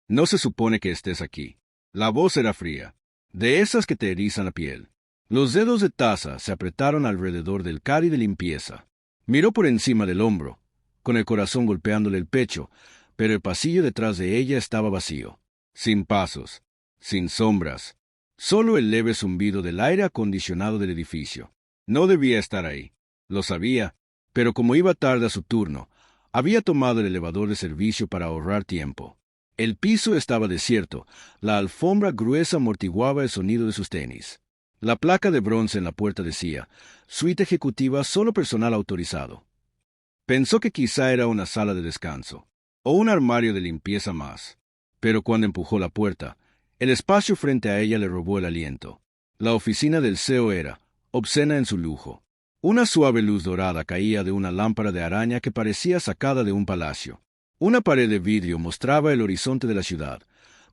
No se supone que estés aquí. La voz era fría, de esas que te erizan la piel. Los dedos de Taza se apretaron alrededor del cari de limpieza. Miró por encima del hombro, con el corazón golpeándole el pecho, pero el pasillo detrás de ella estaba vacío. Sin pasos, sin sombras, solo el leve zumbido del aire acondicionado del edificio. No debía estar ahí. Lo sabía, pero como iba tarde a su turno, había tomado el elevador de servicio para ahorrar tiempo. El piso estaba desierto, la alfombra gruesa amortiguaba el sonido de sus tenis. La placa de bronce en la puerta decía, Suite ejecutiva solo personal autorizado. Pensó que quizá era una sala de descanso, o un armario de limpieza más. Pero cuando empujó la puerta, el espacio frente a ella le robó el aliento. La oficina del CEO era, obscena en su lujo. Una suave luz dorada caía de una lámpara de araña que parecía sacada de un palacio. Una pared de vidrio mostraba el horizonte de la ciudad,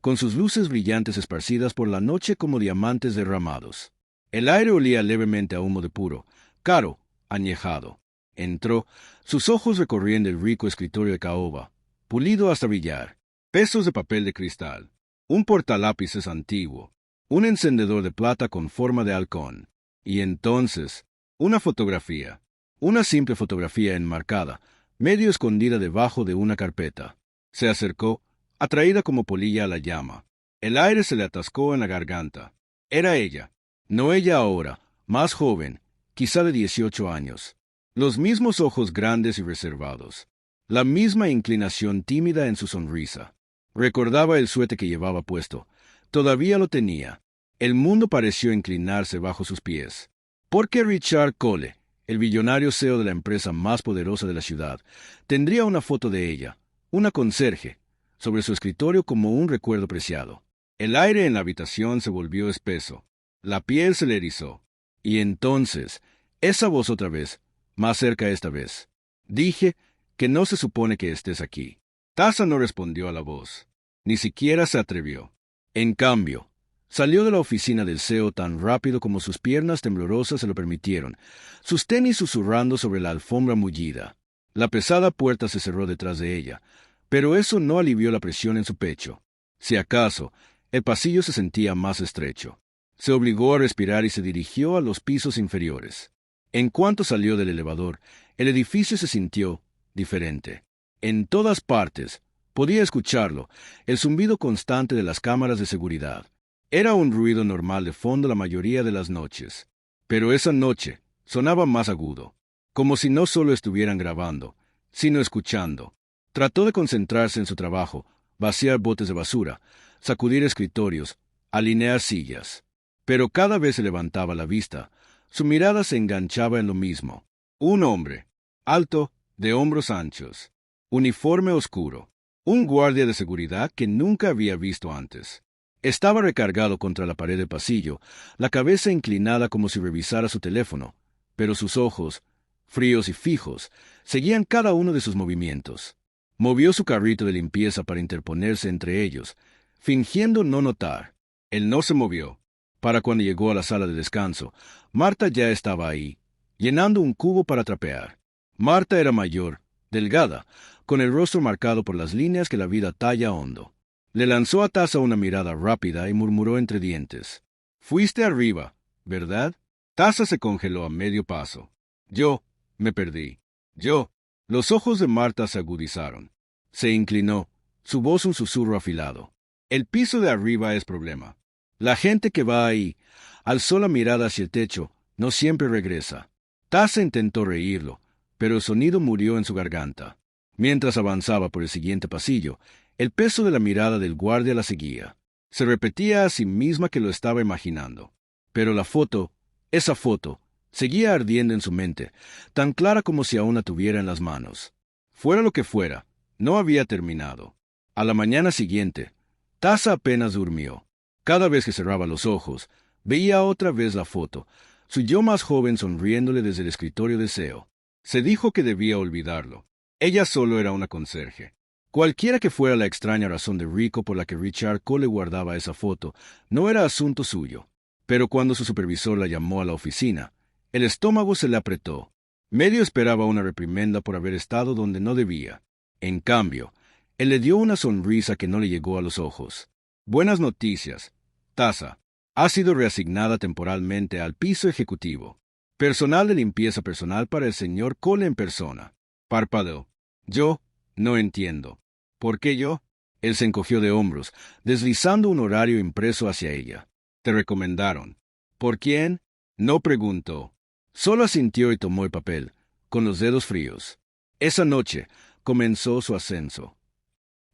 con sus luces brillantes esparcidas por la noche como diamantes derramados. El aire olía levemente a humo de puro, caro, añejado. Entró, sus ojos recorriendo el rico escritorio de caoba, pulido hasta brillar, pesos de papel de cristal, un portalápices antiguo, un encendedor de plata con forma de halcón, y entonces, una fotografía, una simple fotografía enmarcada, medio escondida debajo de una carpeta. Se acercó, atraída como polilla a la llama. El aire se le atascó en la garganta. Era ella, no ella ahora, más joven, quizá de 18 años. Los mismos ojos grandes y reservados. La misma inclinación tímida en su sonrisa. Recordaba el suéter que llevaba puesto. Todavía lo tenía. El mundo pareció inclinarse bajo sus pies. Porque Richard Cole, el billonario CEO de la empresa más poderosa de la ciudad, tendría una foto de ella, una conserje, sobre su escritorio como un recuerdo preciado. El aire en la habitación se volvió espeso. La piel se le erizó. Y entonces, esa voz otra vez, más cerca esta vez. Dije que no se supone que estés aquí. Taza no respondió a la voz. Ni siquiera se atrevió. En cambio, salió de la oficina del CEO tan rápido como sus piernas temblorosas se lo permitieron, sus tenis susurrando sobre la alfombra mullida. La pesada puerta se cerró detrás de ella, pero eso no alivió la presión en su pecho. Si acaso, el pasillo se sentía más estrecho. Se obligó a respirar y se dirigió a los pisos inferiores. En cuanto salió del elevador, el edificio se sintió diferente. En todas partes, podía escucharlo, el zumbido constante de las cámaras de seguridad. Era un ruido normal de fondo la mayoría de las noches. Pero esa noche sonaba más agudo, como si no solo estuvieran grabando, sino escuchando. Trató de concentrarse en su trabajo, vaciar botes de basura, sacudir escritorios, alinear sillas. Pero cada vez se levantaba la vista, su mirada se enganchaba en lo mismo. Un hombre, alto, de hombros anchos, uniforme oscuro, un guardia de seguridad que nunca había visto antes. Estaba recargado contra la pared del pasillo, la cabeza inclinada como si revisara su teléfono, pero sus ojos, fríos y fijos, seguían cada uno de sus movimientos. Movió su carrito de limpieza para interponerse entre ellos, fingiendo no notar. Él no se movió. Para cuando llegó a la sala de descanso, Marta ya estaba ahí, llenando un cubo para trapear. Marta era mayor, delgada, con el rostro marcado por las líneas que la vida talla hondo. Le lanzó a Taza una mirada rápida y murmuró entre dientes. «Fuiste arriba, ¿verdad?» Taza se congeló a medio paso. «Yo, me perdí. Yo». Los ojos de Marta se agudizaron. Se inclinó, su voz un susurro afilado. «El piso de arriba es problema. La gente que va ahí, alzó la mirada hacia el techo, no siempre regresa». Taza intentó reírlo, pero el sonido murió en su garganta. Mientras avanzaba por el siguiente pasillo, el peso de la mirada del guardia la seguía. Se repetía a sí misma que lo estaba imaginando. Pero la foto, esa foto, seguía ardiendo en su mente, tan clara como si aún la tuviera en las manos. Fuera lo que fuera, no había terminado. A la mañana siguiente, Taza apenas durmió. Cada vez que cerraba los ojos, veía otra vez la foto, su yo más joven sonriéndole desde el escritorio de CEO. Se dijo que debía olvidarlo. Ella solo era una conserje. Cualquiera que fuera la extraña razón de Rico por la que Richard Cole guardaba esa foto, no era asunto suyo. Pero cuando su supervisor la llamó a la oficina, el estómago se le apretó. Medio esperaba una reprimenda por haber estado donde no debía. En cambio, Él le dio una sonrisa que no le llegó a los ojos. Buenas noticias, Taza. Ha sido reasignada temporalmente al piso ejecutivo. Personal de limpieza personal para el señor Cole en persona. Parpadeó. Yo no entiendo. ¿Por qué yo? Él se encogió de hombros, deslizando un horario impreso hacia ella. Te recomendaron. ¿Por quién? No preguntó. Solo asintió y tomó el papel, con los dedos fríos. Esa noche comenzó su ascenso.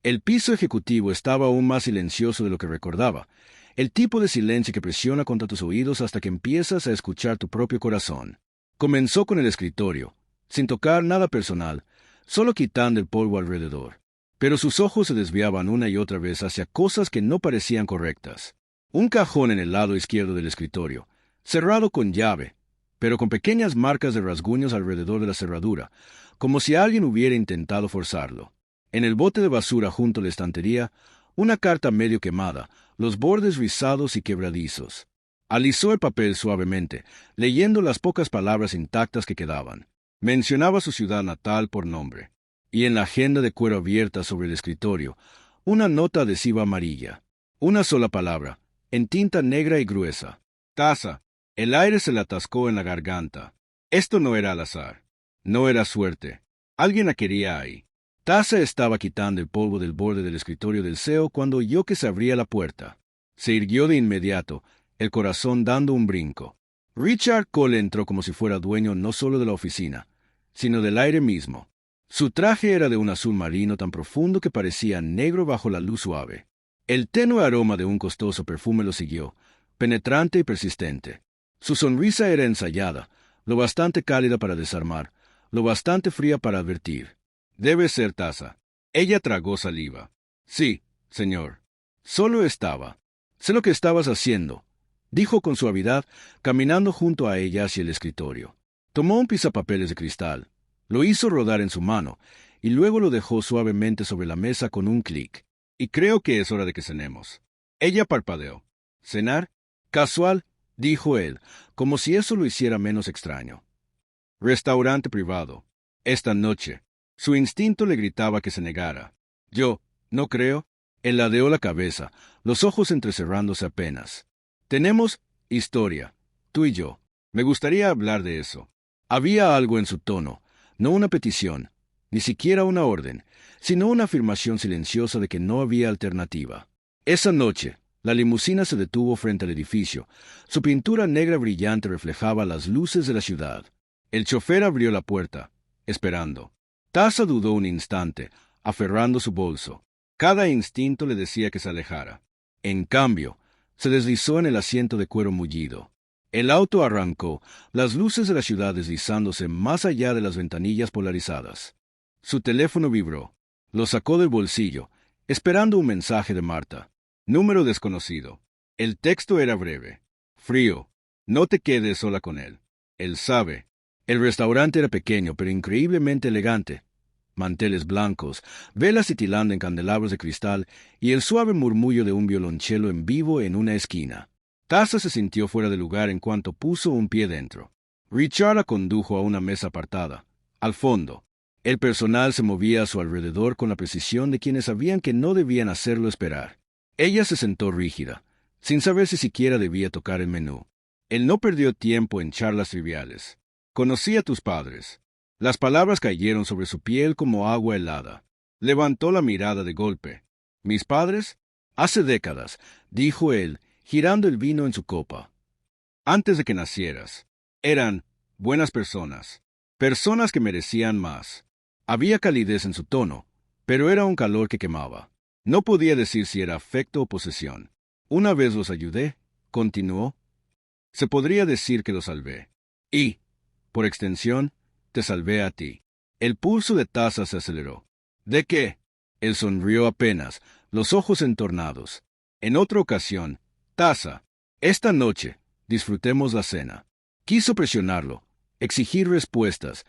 El piso ejecutivo estaba aún más silencioso de lo que recordaba, el tipo de silencio que presiona contra tus oídos hasta que empiezas a escuchar tu propio corazón. Comenzó con el escritorio, sin tocar nada personal, solo quitando el polvo alrededor. Pero sus ojos se desviaban una y otra vez hacia cosas que no parecían correctas. Un cajón en el lado izquierdo del escritorio, cerrado con llave, pero con pequeñas marcas de rasguños alrededor de la cerradura, como si alguien hubiera intentado forzarlo. En el bote de basura junto a la estantería, una carta medio quemada, los bordes rizados y quebradizos. Alisó el papel suavemente, leyendo las pocas palabras intactas que quedaban. Mencionaba su ciudad natal por nombre. Y en la agenda de cuero abierta sobre el escritorio, una nota adhesiva amarilla. Una sola palabra, en tinta negra y gruesa. Taza. El aire se le atascó en la garganta. Esto no era al azar. No era suerte. Alguien la quería ahí. Taza estaba quitando el polvo del borde del escritorio del CEO cuando oyó que se abría la puerta. Se irguió de inmediato, el corazón dando un brinco. Richard Cole entró como si fuera dueño no solo de la oficina, sino del aire mismo. Su traje era de un azul marino tan profundo que parecía negro bajo la luz suave. El tenue aroma de un costoso perfume lo siguió, penetrante y persistente. Su sonrisa era ensayada, lo bastante cálida para desarmar, lo bastante fría para advertir. Debe ser Taza. Ella tragó saliva. Sí, señor. Solo estaba. Sé lo que estabas haciendo, dijo con suavidad, caminando junto a ella hacia el escritorio. Tomó un pisapapeles de cristal, lo hizo rodar en su mano, y luego lo dejó suavemente sobre la mesa con un clic. Y creo que es hora de que cenemos. Ella parpadeó. ¿Cenar? Casual, dijo él, como si eso lo hiciera menos extraño. Restaurante privado. Esta noche. Su instinto le gritaba que se negara. Yo, no creo. Él ladeó la cabeza, los ojos entrecerrándose apenas. Tenemos historia, tú y yo. Me gustaría hablar de eso. Había algo en su tono, no una petición, ni siquiera una orden, sino una afirmación silenciosa de que no había alternativa. Esa noche, la limusina se detuvo frente al edificio. Su pintura negra brillante reflejaba las luces de la ciudad. El chofer abrió la puerta, esperando. Taza dudó un instante, aferrando su bolso. Cada instinto le decía que se alejara. En cambio, se deslizó en el asiento de cuero mullido. El auto arrancó, las luces de la ciudad deslizándose más allá de las ventanillas polarizadas. Su teléfono vibró. Lo sacó del bolsillo, esperando un mensaje de Marta. Número desconocido. El texto era breve. Frío. No te quedes sola con él. Él sabe. El restaurante era pequeño, pero increíblemente elegante. Manteles blancos, velas titilando en candelabros de cristal y el suave murmullo de un violonchelo en vivo en una esquina. Taza se sintió fuera de lugar en cuanto puso un pie dentro. Richard la condujo a una mesa apartada, al fondo. El personal se movía a su alrededor con la precisión de quienes sabían que no debían hacerlo esperar. Ella se sentó rígida, sin saber si siquiera debía tocar el menú. Él no perdió tiempo en charlas triviales. Conocí a tus padres. Las palabras cayeron sobre su piel como agua helada. Levantó la mirada de golpe. ¿Mis padres? Hace décadas, dijo él, girando el vino en su copa. Antes de que nacieras. Eran buenas personas. Personas que merecían más. Había calidez en su tono, pero era un calor que quemaba. No podía decir si era afecto o posesión. Una vez los ayudé, continuó. Se podría decir que los salvé. Y, por extensión, te salvé a ti. El pulso de Taza se aceleró. ¿De qué? Él sonrió apenas, los ojos entornados. En otra ocasión, Taza, esta noche, disfrutemos la cena. Quiso presionarlo, exigir respuestas,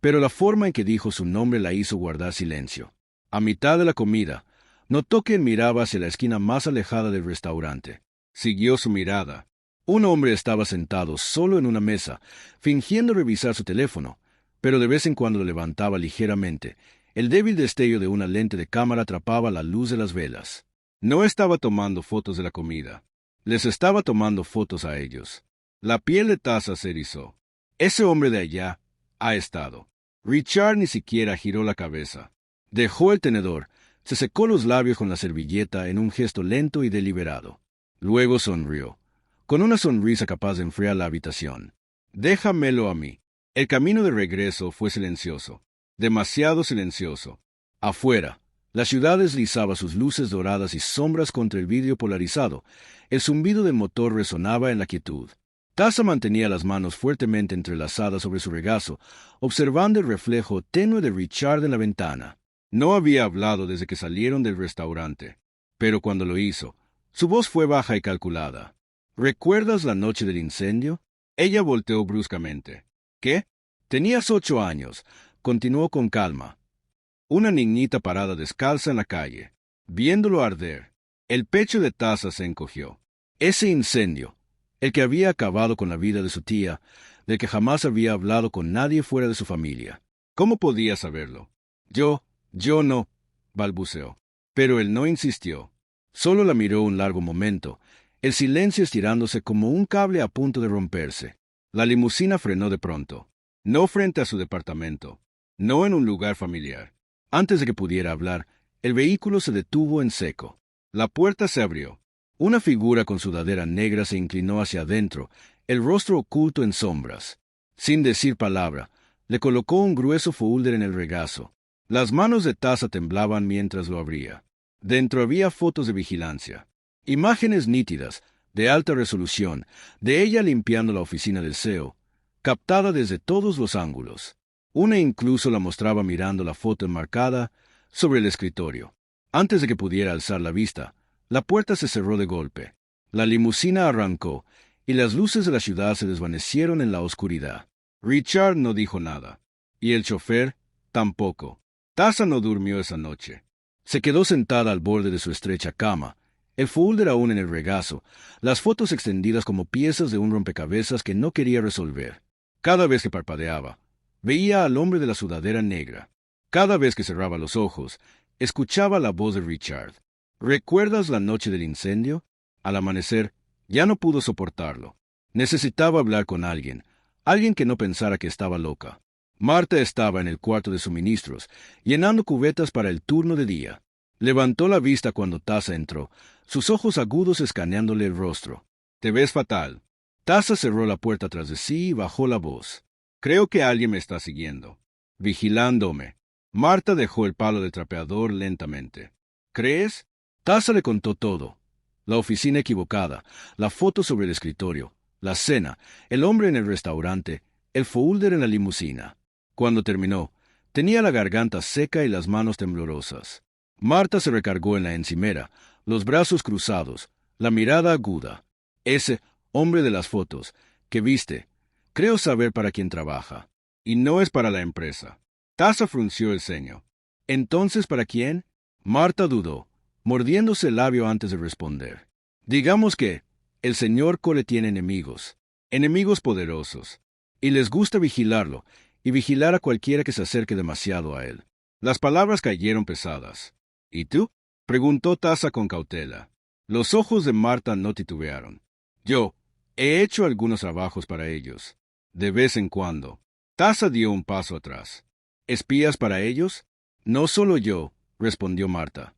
pero la forma en que dijo su nombre la hizo guardar silencio. A mitad de la comida, notó que él miraba hacia la esquina más alejada del restaurante. Siguió su mirada. Un hombre estaba sentado solo en una mesa, fingiendo revisar su teléfono, pero de vez en cuando lo levantaba ligeramente, El débil destello de una lente de cámara atrapaba la luz de las velas. No estaba tomando fotos de la comida. Les estaba tomando fotos a ellos. La piel de Taza se erizó. Ese hombre de allá ha estado. Richard ni siquiera giró la cabeza. Dejó el tenedor, se secó los labios con la servilleta en un gesto lento y deliberado. Luego sonrió, con una sonrisa capaz de enfriar la habitación. Déjamelo a mí. El camino de regreso fue silencioso, demasiado silencioso. Afuera, la ciudad deslizaba sus luces doradas y sombras contra el vidrio polarizado. El zumbido del motor resonaba en la quietud. Taza mantenía las manos fuertemente entrelazadas sobre su regazo, observando el reflejo tenue de Richard en la ventana. No había hablado desde que salieron del restaurante, pero cuando lo hizo, su voz fue baja y calculada. ¿Recuerdas la noche del incendio? Ella volteó bruscamente. ¿Qué? Tenías 8 años, continuó con calma. Una niñita parada descalza en la calle, viéndolo arder. El pecho de Taza se encogió. Ese incendio, el que había acabado con la vida de su tía, del que jamás había hablado con nadie fuera de su familia. ¿Cómo podía saberlo? Yo no, balbuceó. Pero él no insistió. Solo la miró un largo momento, el silencio estirándose como un cable a punto de romperse. La limusina frenó de pronto. No frente a su departamento, no en un lugar familiar. Antes de que pudiera hablar, el vehículo se detuvo en seco. La puerta se abrió. Una figura con sudadera negra se inclinó hacia adentro, el rostro oculto en sombras. Sin decir palabra, le colocó un grueso folder en el regazo. Las manos de Taza temblaban mientras lo abría. Dentro había fotos de vigilancia. Imágenes nítidas, de alta resolución, de ella limpiando la oficina del CEO, captada desde todos los ángulos. Una incluso la mostraba mirando la foto enmarcada sobre el escritorio. Antes de que pudiera alzar la vista, la puerta se cerró de golpe. La limusina arrancó, y las luces de la ciudad se desvanecieron en la oscuridad. Richard no dijo nada, y el chofer tampoco. Taza no durmió esa noche. Se quedó sentada al borde de su estrecha cama, el folder aún en el regazo, las fotos extendidas como piezas de un rompecabezas que no quería resolver. Cada vez que parpadeaba, veía al hombre de la sudadera negra. Cada vez que cerraba los ojos, escuchaba la voz de Richard. ¿Recuerdas la noche del incendio? Al amanecer, ya no pudo soportarlo. Necesitaba hablar con alguien, alguien que no pensara que estaba loca. Marta estaba en el cuarto de suministros, llenando cubetas para el turno de día. Levantó la vista cuando Taza entró, sus ojos agudos escaneándole el rostro. «Te ves fatal». Taza cerró la puerta tras de sí y bajó la voz. «Creo que alguien me está siguiendo. Vigilándome». Marta dejó el palo de trapeador lentamente. «¿Crees?» Taza le contó todo. La oficina equivocada, la foto sobre el escritorio, la cena, el hombre en el restaurante, el folder en la limusina. Cuando terminó, tenía la garganta seca y las manos temblorosas. Marta se recargó en la encimera, los brazos cruzados, la mirada aguda. «Ese hombre de las fotos, que viste, creo saber para quién trabaja. Y no es para la empresa». Taza frunció el ceño. «¿Entonces para quién?» Marta dudó, mordiéndose el labio antes de responder. «Digamos que el señor Cole tiene enemigos, enemigos poderosos, y les gusta vigilarlo, y vigilar a cualquiera que se acerque demasiado a él». Las palabras cayeron pesadas. «¿Y tú?», preguntó Taza con cautela. Los ojos de Marta no titubearon. «Yo he hecho algunos trabajos para ellos, de vez en cuando». Taza dio un paso atrás. «¿Espías para ellos?» «No solo yo», respondió Marta.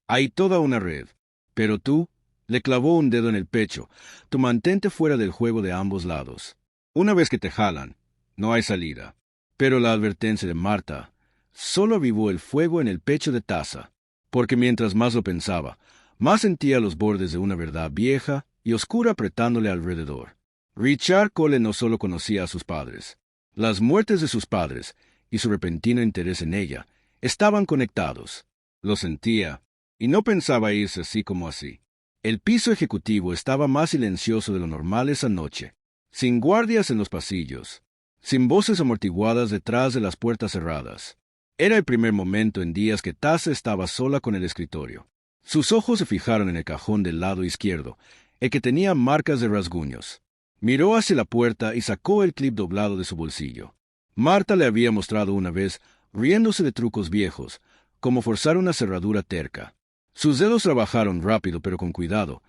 «Hay toda una red. Pero tú», le clavó un dedo en el pecho, «tú mantente fuera del juego de ambos lados. Una vez que te jalan, no hay salida». Pero la advertencia de Marta solo avivó el fuego en el pecho de Taza, porque mientras más lo pensaba, más sentía los bordes de una verdad vieja y oscura apretándole alrededor. Richard Cole no solo conocía a sus padres. Las muertes de sus padres y su repentino interés en ella estaban conectados. Lo sentía, y no pensaba irse así como así. El piso ejecutivo estaba más silencioso de lo normal esa noche, sin guardias en los pasillos, sin voces amortiguadas detrás de las puertas cerradas. Era el primer momento en días que Taza estaba sola con el escritorio. Sus ojos se fijaron en el cajón del lado izquierdo, el que tenía marcas de rasguños. Miró hacia la puerta y sacó el clip doblado de su bolsillo. Marta le había mostrado una vez riéndose de trucos viejos, como forzar una cerradura terca. Sus dedos trabajaron rápido pero con cuidado.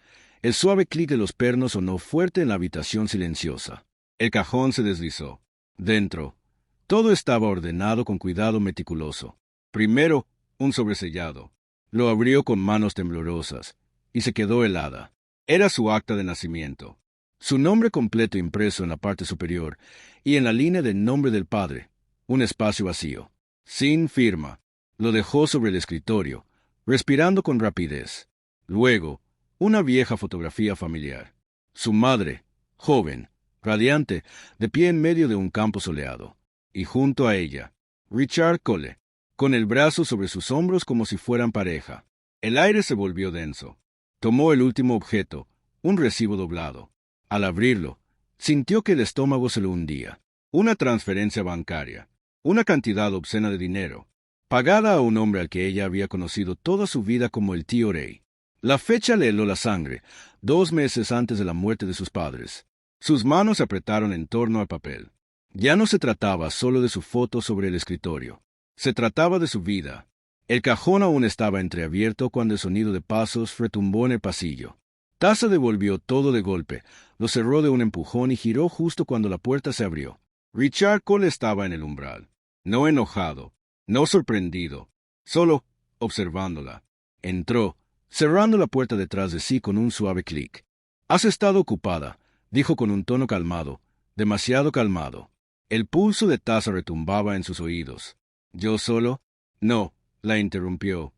El suave clic de los pernos sonó fuerte en la habitación silenciosa. El cajón se deslizó. Dentro, todo estaba ordenado con cuidado meticuloso. Primero, un sobresellado. Lo abrió con manos temblorosas, y se quedó helada. Era su acta de nacimiento. Su nombre completo impreso en la parte superior, y en la línea del nombre del padre, un espacio vacío. Sin firma. Lo dejó sobre el escritorio, respirando con rapidez. Luego, una vieja fotografía familiar. Su madre, joven, radiante, de pie en medio de un campo soleado. Y junto a ella, Richard Cole, con el brazo sobre sus hombros como si fueran pareja. El aire se volvió denso. Tomó el último objeto, un recibo doblado. Al abrirlo, sintió que el estómago se lo hundía. Una transferencia bancaria. Una cantidad obscena de dinero, pagada a un hombre al que ella había conocido toda su vida como el tío Ray. La fecha le heló la sangre, 2 meses antes de la muerte de sus padres. Sus manos se apretaron en torno al papel. Ya no se trataba solo de su foto sobre el escritorio. Se trataba de su vida. El cajón aún estaba entreabierto cuando el sonido de pasos retumbó en el pasillo. Taza devolvió todo de golpe, lo cerró de un empujón y giró justo cuando la puerta se abrió. Richard Cole estaba en el umbral. No enojado, no sorprendido, solo observándola. Entró, cerrando la puerta detrás de sí con un suave clic. «Has estado ocupada», dijo con un tono calmado, demasiado calmado. El pulso de Taza retumbaba en sus oídos. «¿Yo solo?» «No», la interrumpió.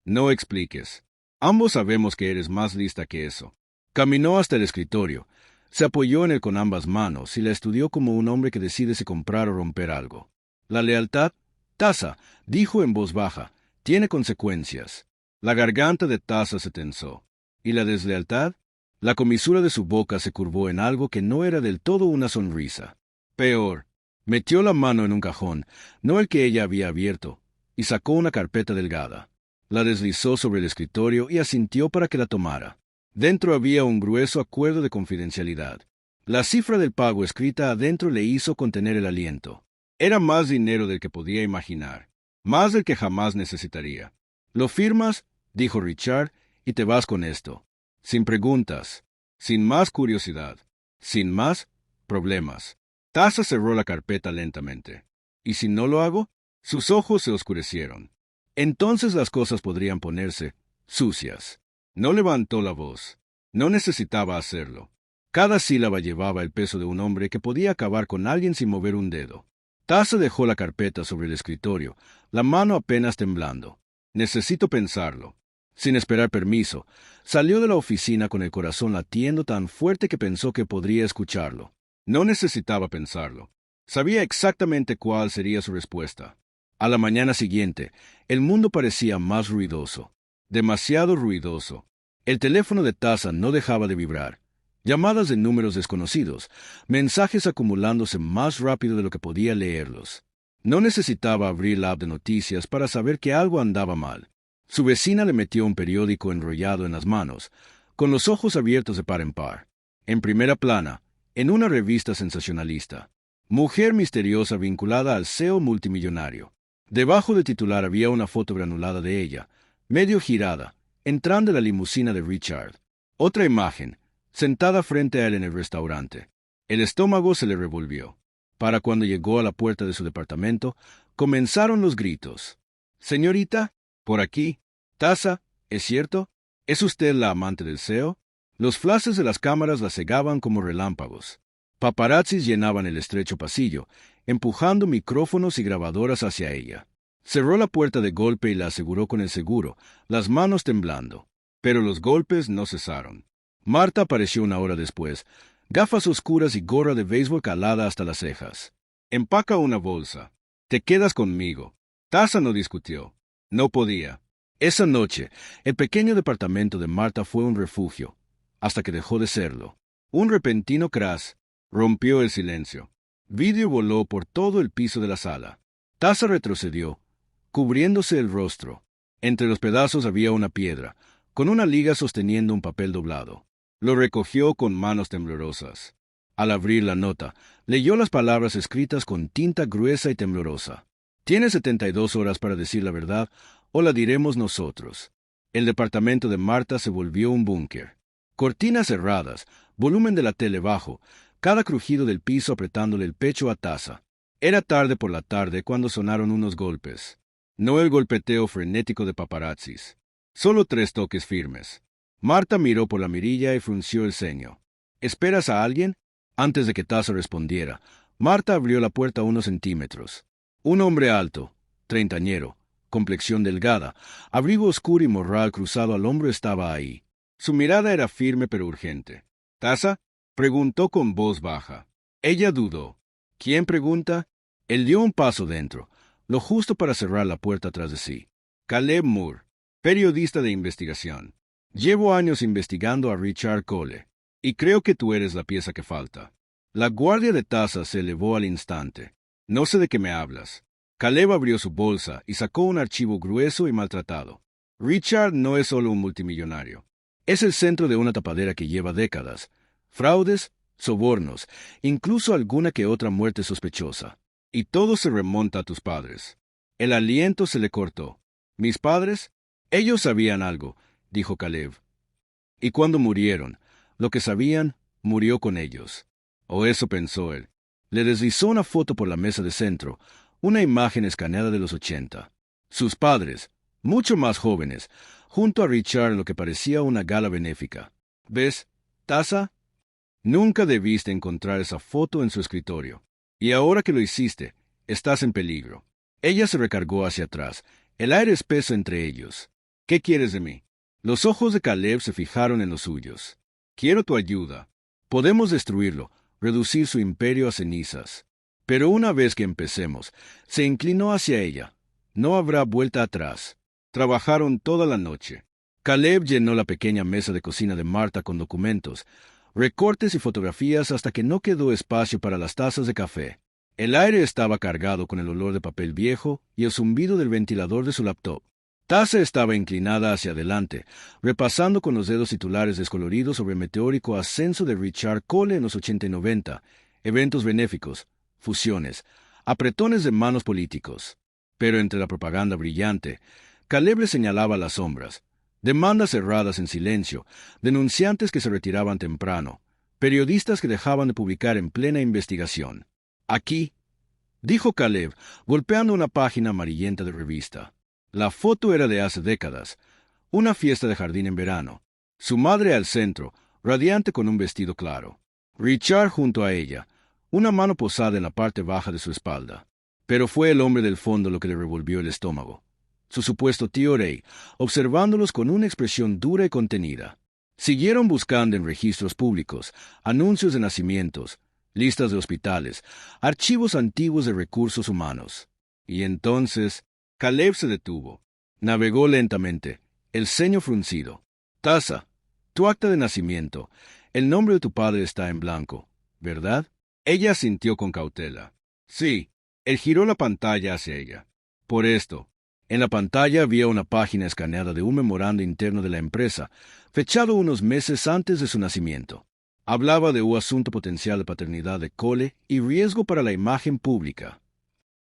«No expliques. Ambos sabemos que eres más lista que eso». Caminó hasta el escritorio, se apoyó en él con ambas manos y la estudió como un hombre que decide si comprar o romper algo. «La lealtad», Taza, dijo en voz baja, «tiene consecuencias». La garganta de Taza se tensó. ¿Y la deslealtad? La comisura de su boca se curvó en algo que no era del todo una sonrisa. Peor. Metió la mano en un cajón, no el que ella había abierto, y sacó una carpeta delgada. La deslizó sobre el escritorio y asintió para que la tomara. Dentro había un grueso acuerdo de confidencialidad. La cifra del pago escrita adentro le hizo contener el aliento. Era más dinero del que podía imaginar, más del que jamás necesitaría. «¿Lo firmas?», dijo Richard, «y te vas con esto. Sin preguntas, sin más curiosidad, sin más problemas». Taza cerró la carpeta lentamente. «¿Y si no lo hago?». Sus ojos se oscurecieron. Entonces las cosas podrían ponerse sucias. No levantó la voz. No necesitaba hacerlo. Cada sílaba llevaba el peso de un hombre que podía acabar con alguien sin mover un dedo. Taza dejó la carpeta sobre el escritorio, la mano apenas temblando. «Necesito pensarlo». Sin esperar permiso, salió de la oficina con el corazón latiendo tan fuerte que pensó que podría escucharlo. No necesitaba pensarlo. Sabía exactamente cuál sería su respuesta. A la mañana siguiente, el mundo parecía más ruidoso. Demasiado ruidoso. El teléfono de Taza no dejaba de vibrar. Llamadas de números desconocidos, mensajes acumulándose más rápido de lo que podía leerlos. No necesitaba abrir la app de noticias para saber que algo andaba mal. Su vecina le metió un periódico enrollado en las manos, con los ojos abiertos de par en par. En primera plana, en una revista sensacionalista. Mujer misteriosa vinculada al CEO multimillonario. Debajo del titular había una foto granulada de ella, medio girada, entrando en la limusina de Richard. Otra imagen, sentada frente a él en el restaurante. El estómago se le revolvió. Para cuando llegó a la puerta de su departamento, comenzaron los gritos. «Señorita, por aquí. Taza, ¿es cierto? ¿Es usted la amante del CEO?» Los flashes de las cámaras la cegaban como relámpagos. Paparazzis llenaban el estrecho pasillo, empujando micrófonos y grabadoras hacia ella. Cerró la puerta de golpe y la aseguró con el seguro, las manos temblando. Pero los golpes no cesaron. Marta apareció una hora después, gafas oscuras y gorra de béisbol calada hasta las cejas. «Empaca una bolsa. Te quedas conmigo». Taza no discutió. No podía. Esa noche, el pequeño departamento de Marta fue un refugio, hasta que dejó de serlo. Un repentino crash rompió el silencio. Vidrio voló por todo el piso de la sala. Taza retrocedió, cubriéndose el rostro. Entre los pedazos había una piedra, con una liga sosteniendo un papel doblado. Lo recogió con manos temblorosas. Al abrir la nota, leyó las palabras escritas con tinta gruesa y temblorosa. Tienes 72 horas para decir la verdad o la diremos nosotros. El departamento de Marta se volvió un búnker. Cortinas cerradas, volumen de la tele bajo, cada crujido del piso apretándole el pecho a Taza. Era tarde por la tarde cuando sonaron unos golpes. No el golpeteo frenético de paparazzis. Solo 3 toques firmes. Marta miró por la mirilla y frunció el ceño. ¿Esperas a alguien? Antes de que Taza respondiera, Marta abrió la puerta unos centímetros. Un hombre alto, treintañero, complexión delgada, abrigo oscuro y morral cruzado al hombro estaba ahí. Su mirada era firme pero urgente. ¿Taza? Preguntó con voz baja. Ella dudó. ¿Quién pregunta? Él dio un paso dentro, lo justo para cerrar la puerta tras de sí. Caleb Moore, periodista de investigación. Llevo años investigando a Richard Cole, y creo que tú eres la pieza que falta. La guardia de Taza se elevó al instante. No sé de qué me hablas. Caleb abrió su bolsa y sacó un archivo grueso y maltratado. Richard no es solo un multimillonario. Es el centro de una tapadera que lleva décadas. Fraudes, sobornos, incluso alguna que otra muerte sospechosa. Y todo se remonta a tus padres. El aliento se le cortó. ¿Mis padres? Ellos sabían algo, dijo Caleb. Y cuando murieron, lo que sabían murió con ellos. O eso pensó él. Le deslizó una foto por la mesa de centro, una imagen escaneada de los 80. Sus padres, mucho más jóvenes, junto a Richard en lo que parecía una gala benéfica. ¿Ves, Taza? Nunca debiste encontrar esa foto en su escritorio. Y ahora que lo hiciste, estás en peligro. Ella se recargó hacia atrás, el aire espeso entre ellos. ¿Qué quieres de mí? Los ojos de Caleb se fijaron en los suyos. Quiero tu ayuda. Podemos destruirlo, reducir su imperio a cenizas. Pero una vez que empecemos, se inclinó hacia ella. No habrá vuelta atrás. Trabajaron toda la noche. Caleb llenó la pequeña mesa de cocina de Marta con documentos, recortes y fotografías hasta que no quedó espacio para las tazas de café. El aire estaba cargado con el olor de papel viejo y el zumbido del ventilador de su laptop. Taza estaba inclinada hacia adelante, repasando con los dedos titulares descoloridos sobre el meteórico ascenso de Richard Cole en los 80 y 90, eventos benéficos, fusiones, apretones de manos políticos. Pero entre la propaganda brillante, Caleb le señalaba las sombras, demandas cerradas en silencio, denunciantes que se retiraban temprano, periodistas que dejaban de publicar en plena investigación. Aquí, dijo Caleb, golpeando una página amarillenta de revista. La foto era de hace décadas, una fiesta de jardín en verano. Su madre al centro, radiante con un vestido claro. Richard junto a ella, una mano posada en la parte baja de su espalda. Pero fue el hombre del fondo lo que le revolvió el estómago. Su supuesto tío Ray, observándolos con una expresión dura y contenida. Siguieron buscando en registros públicos, anuncios de nacimientos, listas de hospitales, archivos antiguos de recursos humanos. Y entonces, Caleb se detuvo. Navegó lentamente, el ceño fruncido. Taza, tu acta de nacimiento, el nombre de tu padre está en blanco, ¿verdad? Ella asintió con cautela. Sí, él giró la pantalla hacia ella. Por esto, en la pantalla había una página escaneada de un memorando interno de la empresa, fechado unos meses antes de su nacimiento. Hablaba de un asunto potencial de paternidad de Cole y riesgo para la imagen pública.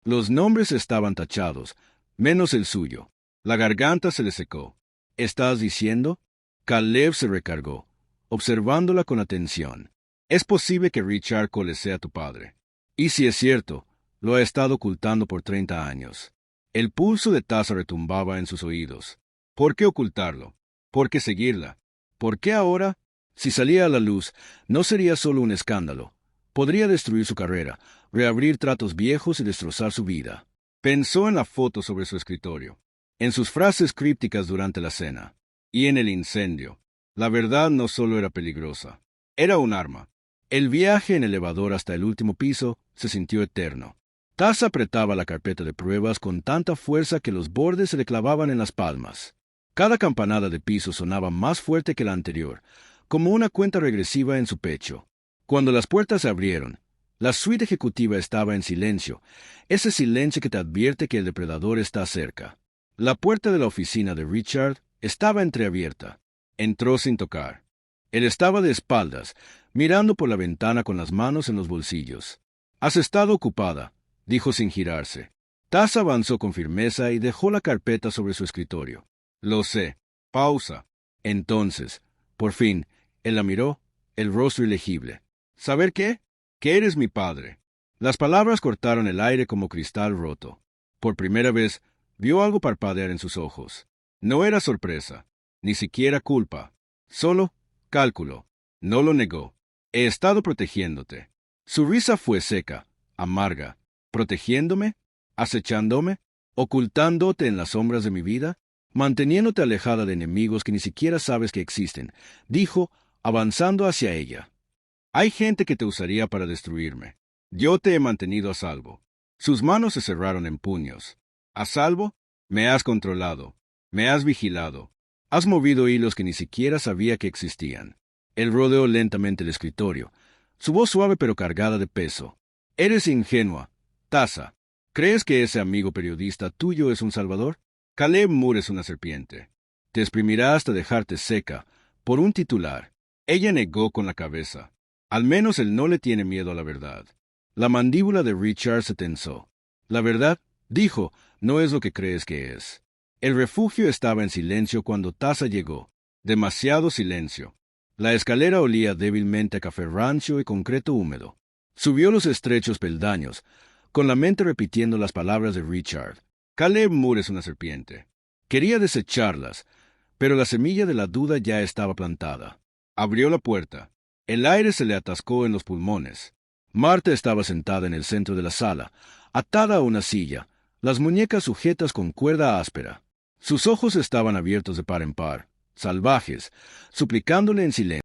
Los nombres estaban tachados, menos el suyo. La garganta se le secó. ¿Estás diciendo? Caleb se recargó, observándola con atención. Es posible que Richard Cole sea tu padre. Y si es cierto, lo ha estado ocultando por 30 años. El pulso de Taza retumbaba en sus oídos. ¿Por qué ocultarlo? ¿Por qué seguirla? ¿Por qué ahora? Si salía a la luz, no sería solo un escándalo. Podría destruir su carrera, reabrir tratos viejos y destrozar su vida. Pensó en la foto sobre su escritorio, en sus frases crípticas durante la cena, y en el incendio. La verdad no solo era peligrosa, era un arma. El viaje en elevador hasta el último piso se sintió eterno. Taza apretaba la carpeta de pruebas con tanta fuerza que los bordes se le clavaban en las palmas. Cada campanada de piso sonaba más fuerte que la anterior, como una cuenta regresiva en su pecho. Cuando las puertas se abrieron, la suite ejecutiva estaba en silencio, ese silencio que te advierte que el depredador está cerca. La puerta de la oficina de Richard estaba entreabierta. Entró sin tocar. Él estaba de espaldas, mirando por la ventana con las manos en los bolsillos. «Has estado ocupada», dijo sin girarse. Tasa avanzó con firmeza y dejó la carpeta sobre su escritorio. Lo sé. Pausa. Entonces, por fin, él la miró, el rostro ilegible. ¿Saber qué? Que eres mi padre. Las palabras cortaron el aire como cristal roto. Por primera vez, vio algo parpadear en sus ojos. No era sorpresa, ni siquiera culpa, solo cálculo. No lo negó. He estado protegiéndote. Su risa fue seca, amarga. ¿Protegiéndome? ¿Acechándome? ¿Ocultándote en las sombras de mi vida? Manteniéndote alejada de enemigos que ni siquiera sabes que existen, dijo, avanzando hacia ella. Hay gente que te usaría para destruirme. Yo te he mantenido a salvo. Sus manos se cerraron en puños. ¿A salvo? Me has controlado. Me has vigilado. Has movido hilos que ni siquiera sabía que existían. Él rodeó lentamente el escritorio, su voz suave pero cargada de peso. Eres ingenua, Tasa. ¿Crees que ese amigo periodista tuyo es un salvador? Caleb Moore es una serpiente. Te exprimirá hasta dejarte seca, por un titular. Ella negó con la cabeza. Al menos él no le tiene miedo a la verdad. La mandíbula de Richard se tensó. La verdad, dijo, no es lo que crees que es. El refugio estaba en silencio cuando Tasa llegó. Demasiado silencio. La escalera olía débilmente a café rancio y concreto húmedo. Subió los estrechos peldaños, con la mente repitiendo las palabras de Richard. Caleb Moore es una serpiente. Quería desecharlas, pero la semilla de la duda ya estaba plantada. Abrió la puerta. El aire se le atascó en los pulmones. Marta estaba sentada en el centro de la sala, atada a una silla, las muñecas sujetas con cuerda áspera. Sus ojos estaban abiertos de par en par, salvajes, suplicándole en silencio.